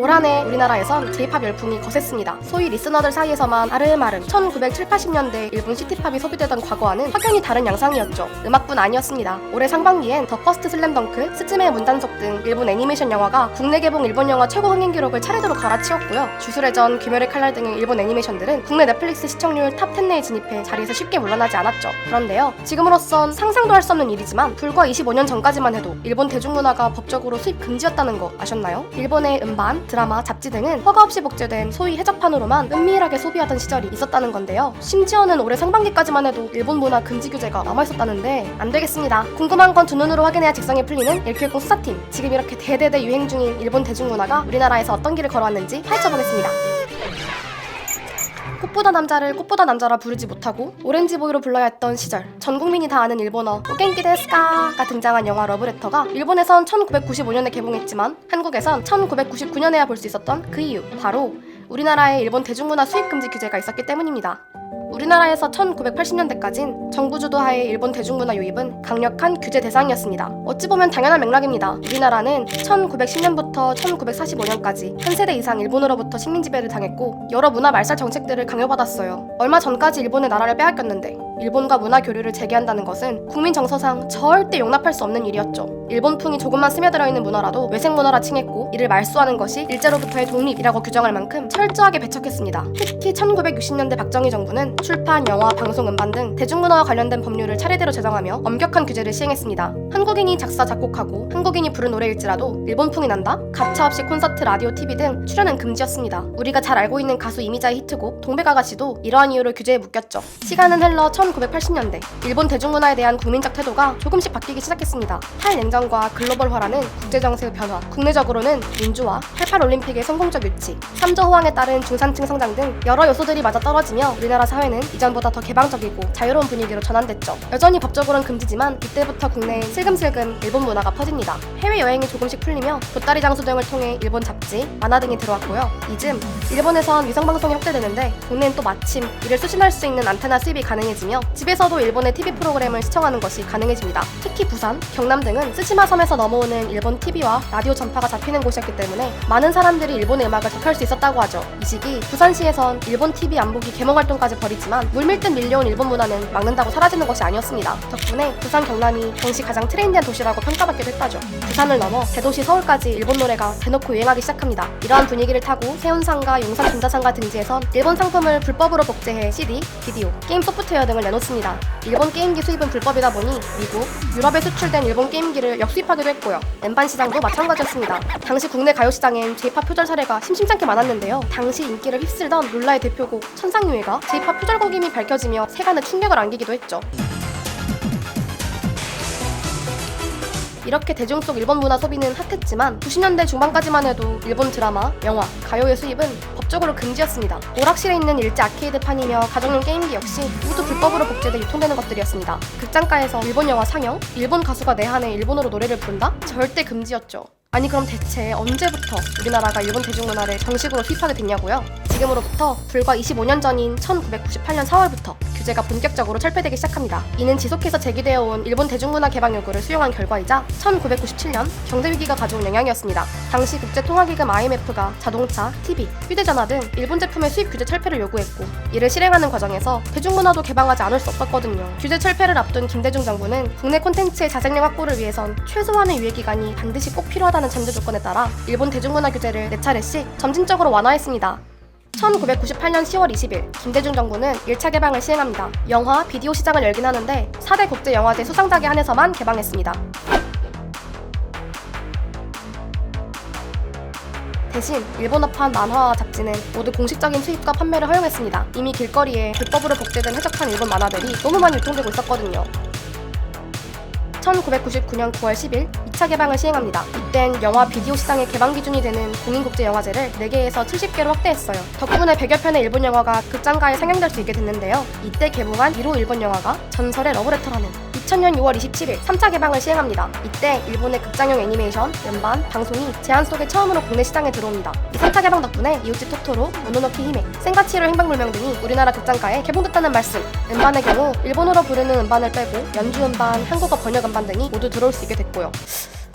올 한 해 우리나라에선 J-팝 열풍이 거셌습니다. 소위 리스너들 사이에서만 아름아름 1970, 80년대 일본 시티팝이 소비되던 과거와는 확연히 다른 양상이었죠. 음악뿐 아니었습니다. 올해 상반기엔 더 퍼스트 슬램덩크, 스즈메의 문단속 등 일본 애니메이션 영화가 국내 개봉 일본 영화 최고 흥행 기록을 차례대로 갈아치웠고요. 주술의 전, 귀멸의 칼날 등의 일본 애니메이션들은 국내 넷플릭스 시청률 탑 10 내에 진입해 자리에서 쉽게 물러나지 않았죠. 그런데요, 지금으로선 상상도 할 수 없는 일이지만 불과 25년 전까지만 해도 일본 대중문화가 법적으로 수입 금지였다는 거 아셨나요? 일본의 음반, 드라마, 잡지 등은 허가 없이 복제된 소위 해적판으로만 은밀하게 소비하던 시절이 있었다는 건데요. 심지어는 올해 상반기까지만 해도 일본 문화 금지 규제가 남아있었다는데 안 되겠습니다. 궁금한 건 두 눈으로 확인해야 직성이 풀리는 일큐일공 수사팀. 지금 이렇게 대대대 유행 중인 일본 대중문화가 우리나라에서 어떤 길을 걸어왔는지 파헤쳐보겠습니다. 꽃보다 남자를 꽃보다 남자라 부르지 못하고 오렌지보이로 불러야 했던 시절, 전 국민이 다 아는 일본어 오겐키 데스까가 등장한 영화 러브레터가 일본에선 1995년에 개봉했지만 한국에선 1999년에야 볼 수 있었던 그 이유, 바로 우리나라에 일본 대중문화 수입 금지 규제가 있었기 때문입니다. 우리나라에서 1980년대까진 정부 주도하에 일본 대중문화 유입은 강력한 규제 대상이었습니다. 어찌 보면 당연한 맥락입니다. 우리나라는 1910년부터 1945년까지 한 세대 이상 일본으로부터 식민 지배를 당했고 여러 문화 말살 정책들을 강요받았어요. 얼마 전까지 일본의 나라를 빼앗겼는데 일본과 문화 교류를 재개한다는 것은 국민 정서상 절대 용납할 수 없는 일이었죠. 일본풍이 조금만 스며들어 있는 문화라도 외색 문화라 칭했고 이를 말소하는 것이 일제로부터의 독립이라고 규정할 만큼 철저하게 배척했습니다. 특히 1960년대 박정희 정부는 출판, 영화, 방송, 음반 등 대중문화와 관련된 법률을 차례대로 제정하며 엄격한 규제를 시행했습니다. 한국인이 작사, 작곡하고 한국인이 부른 노래일지라도 일본풍이 난다? 가차없이 콘서트, 라디오, TV 등 출연은 금지였습니다. 우리가 잘 알고 있는 가수 이미자의 히트곡 동백아가씨도 이러한 이유로 규제에 묶였죠. 시간은 흘러 1980년대 일본 대중문화에 대한 국민적 태도가 조금씩 바뀌기 시작했습니다. 탈냉전과 글로벌화라는 국제정세의 변화, 국내적으로는 민주화, 88올림픽의 성공적 유치, 3조 호황에 따른 중산층 성장 등 여러 요소들이 맞아떨어지며 우리나라 사회는 이전보다 더 개방적이고 자유로운 분위기로 전환됐죠. 여전히 법적으로는 금지지만 이때부터 국내에 슬금슬금 일본 문화가 퍼집니다. 해외여행이 조금씩 풀리며 보따리 장수 등을 통해 일본 잡지, 만화 등이 들어왔고요. 이즘 일본에선 위성방송이 확대되는데 국내는 또 마침 이를 수신할 수 있는 안테나 수입이 가능해지며 집에서도 일본의 TV 프로그램을 시청하는 것이 가능해집니다. 특히 부산, 경남 등은 쓰시마 섬에서 넘어오는 일본 TV와 라디오 전파가 잡히는 곳이었기 때문에 많은 사람들이 일본의 음악을 접할 수 있었다고 하죠. 이 시기 부산시에선 일본 TV 안 보기 개몽 활동까지 벌이지만 물밀듯 밀려온 일본 문화는 막는다고 사라지는 것이 아니었습니다. 덕분에 부산, 경남이 당시 가장 트렌디한 도시라고 평가받기도 했다죠. 부산을 넘어 대도시 서울까지 일본 노래가 대놓고 유행하기 시작합니다. 이러한 분위기를 타고 세운상가, 용산 전자상가 등지에선 일본 상품을 불법으로 복제해 CD, 비디오, 게임 소프트웨어 등을 내놓습니다. 일본 게임기 수입은 불법이다 보니 미국, 유럽에 수출된 일본 게임기를 역수입하기도 했고요. 음반 시장도 마찬가지였습니다. 당시 국내 가요 시장엔 J-팝 표절 사례가 심심찮게 많았는데요. 당시 인기를 휩쓸던 룰라의 대표곡 천상유해가 J-팝 표절곡임이 밝혀지며 세간에 충격을 안기기도 했죠. 이렇게 대중 속 일본 문화 소비는 핫했지만 90년대 중반까지만 해도 일본 드라마, 영화, 가요의 수입은 법적으로 금지였습니다. 오락실에 있는 일제 아케이드판이며 가정용 게임기 역시 모두 불법으로 복제돼 유통되는 것들이었습니다. 극장가에서 일본 영화 상영, 일본 가수가 내한에 일본어로 노래를 부른다? 절대 금지였죠. 아니 그럼 대체 언제부터 우리나라가 일본 대중문화를 정식으로 수입하게 됐냐고요? 지금으로부터 불과 25년 전인 1998년 4월부터 규제가 본격적으로 철폐되기 시작합니다. 이는 지속해서 제기되어 온 일본 대중문화 개방 요구를 수용한 결과이자 1997년 경제위기가 가져온 영향이었습니다. 당시 국제통화기금 IMF가 자동차, TV, 휴대전화 등 일본 제품의 수입 규제 철폐를 요구했고 이를 실행하는 과정에서 대중문화도 개방하지 않을 수 없었거든요. 규제 철폐를 앞둔 김대중 정부는 국내 콘텐츠의 자생력 확보를 위해선 최소한의 유예기간이 반드시 꼭 필요하다는 전제 조건에 따라 일본 대중문화 규제를 4차례씩 점진적으로 완화했습니다. 1998년 10월 20일 김대중 정부는 1차 개방을 시행합니다. 영화, 비디오 시장을 열긴 하는데 4대 국제영화제 수상작에 한해서만 개방했습니다. 대신 일본어판 만화와 잡지는 모두 공식적인 수입과 판매를 허용했습니다. 이미 길거리에 불법으로 복제된 해적판 일본 만화들이 너무 많이 유통되고 있었거든요. 1999년 9월 10일 2차 개방을 시행합니다. 이땐 영화 비디오 시장의 개방 기준이 되는 공인국제영화제를 4개에서 70개로 확대했어요. 덕분에 100여 편의 일본 영화가 극장가에 상영될 수 있게 됐는데요. 이때 개봉한 1호 일본 영화가 전설의 러브레터라는 2000년 6월 27일 3차 개방을 시행합니다. 이때 일본의 극장용 애니메이션, 음반, 방송이 제한 속에 처음으로 국내 시장에 들어옵니다. 이 3차 개방 덕분에 이웃집 토토로, 모노노케 히메, 센가치히로 행방불명 등이 우리나라 극장가에 개봉됐다는 말씀. 음반의 경우 일본어로 부르는 음반을 빼고 연주 음반, 한국어 번역 음반 등이 모두 들어올 수 있게 됐고요.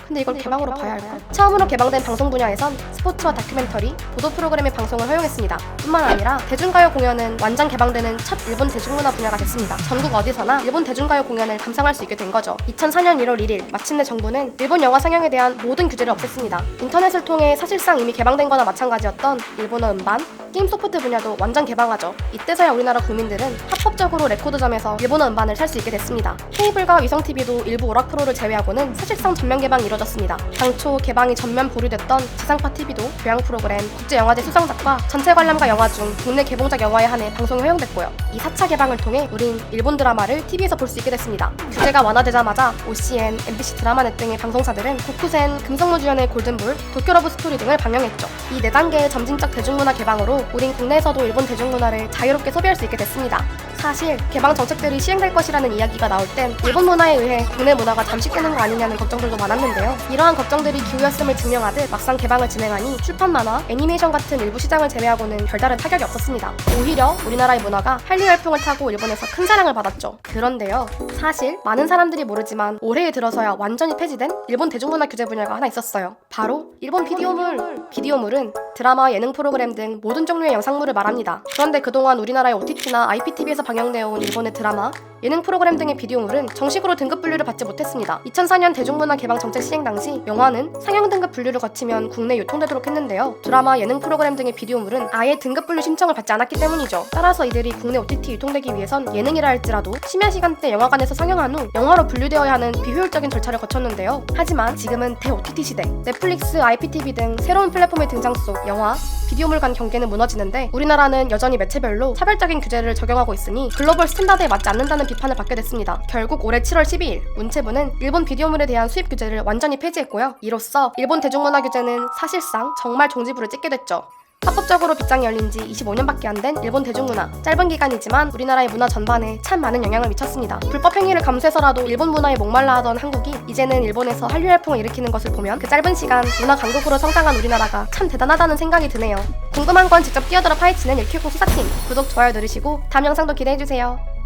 근데 이걸 개방으로 봐야 할까? 처음으로 개방된 방송 분야에선 스포츠와 다큐멘터리, 보도 프로그램의 방송을 허용했습니다. 뿐만 아니라 대중가요 공연은 완전 개방되는 첫 일본 대중문화 분야가 됐습니다. 전국 어디서나 일본 대중가요 공연을 감상할 수 있게 된 거죠. 2004년 1월 1일 마침내 정부는 일본 영화 상영에 대한 모든 규제를 없앴습니다. 인터넷을 통해 사실상 이미 개방된 거나 마찬가지였던 일본어 음반, 게임 소프트 분야도 완전 개방하죠. 이때서야 우리나라 국민들은 합법적으로 레코드점에서 일본어 음반을 살 수 있게 됐습니다. 케이블과 위성TV도 일부 오락 프로를 제외하고는 사실상 전면 개방이 이뤄졌습니다. 당초 개방이 전면 보류됐던 지상파 TV도 교양 프로그램, 국제영화제 수상작과 전체 관람가 영화 중 국내 개봉작 영화에 한해 방송이 허용됐고요. 이 4차 개방을 통해 우린 일본 드라마를 TV에서 볼 수 있게 됐습니다. 규제가 완화되자마자 OCN, MBC 드라마넷 등의 방송사들은 고쿠센, 금성무 주연의 골든불, 도쿄러브 스토리 등을 방영했죠. 이 4단계의 점진적 대중문화 개방으로 우린 국내에서도 일본 대중문화를 자유롭게 소비할 수 있게 됐습니다. 사실 개방 정책들이 시행될 것이라는 이야기가 나올 땐 일본 문화에 의해 국내 문화가 잠식되는 거 아니냐는 걱정들도 많았는데요. 이러한 걱정들이 기우였음을 증명하듯 막상 개방을 진행하니 출판 만화, 애니메이션 같은 일부 시장을 제외하고는 별다른 타격이 없었습니다. 오히려 우리나라의 문화가 한류 열풍을 타고 일본에서 큰 사랑을 받았죠. 그런데요, 사실 많은 사람들이 모르지만 올해에 들어서야 완전히 폐지된 일본 대중문화 규제 분야가 하나 있었어요. 바로 일본 비디오물! 비디오물은 드라마, 예능 프로그램 등 모든 종류의 영상물을 말합니다. 그런데 그동안 우리나라의 OTT나 IPTV에서 방영되어 온 일본의 드라마, 예능 프로그램 등의 비디오물은 정식으로 등급 분류를 받지 못했습니다. 2004년 대중문화 개방 정책 시행 당시 영화는 상영 등급 분류를 거치면 국내 유통되도록 했는데요. 드라마, 예능 프로그램 등의 비디오물은 아예 등급 분류 신청을 받지 않았기 때문이죠. 따라서 이들이 국내 OTT 유통되기 위해선 예능이라 할지라도 심야 시간대 영화관에서 상영한 후 영화로 분류되어야 하는 비효율적인 절차를 거쳤는데요. 하지만 지금은 대 OTT 시대, 넷플릭스, IPTV 등 새로운 플랫폼의 등장 속 영화, 비디오물 간 경계는 무너지는데 우리나라는 여전히 매체별로 차별적인 규제를 적용하고 있으니 글로벌 스탠다드에 맞지 않는다는 비판을 받게 됐습니다. 결국 올해 7월 12일 문체부는 일본 비디오물에 대한 수입 규제를 완전히 폐지했고요. 이로써 일본 대중문화 규제는 사실상 정말 종지부를 찍게 됐죠. 합법적으로 빗장이 열린 지 25년밖에 안 된 일본 대중문화. 짧은 기간이지만 우리나라의 문화 전반에 참 많은 영향을 미쳤습니다. 불법 행위를 감수해서라도 일본 문화에 목말라 하던 한국이 이제는 일본에서 한류 열풍을 일으키는 것을 보면 그 짧은 시간 문화 강국으로 성장한 우리나라가 참 대단하다는 생각이 드네요. 궁금한 건 직접 뛰어들어 파헤치는 1Q 수사팀. 구독, 좋아요 누르시고 다음 영상도 기대해주세요.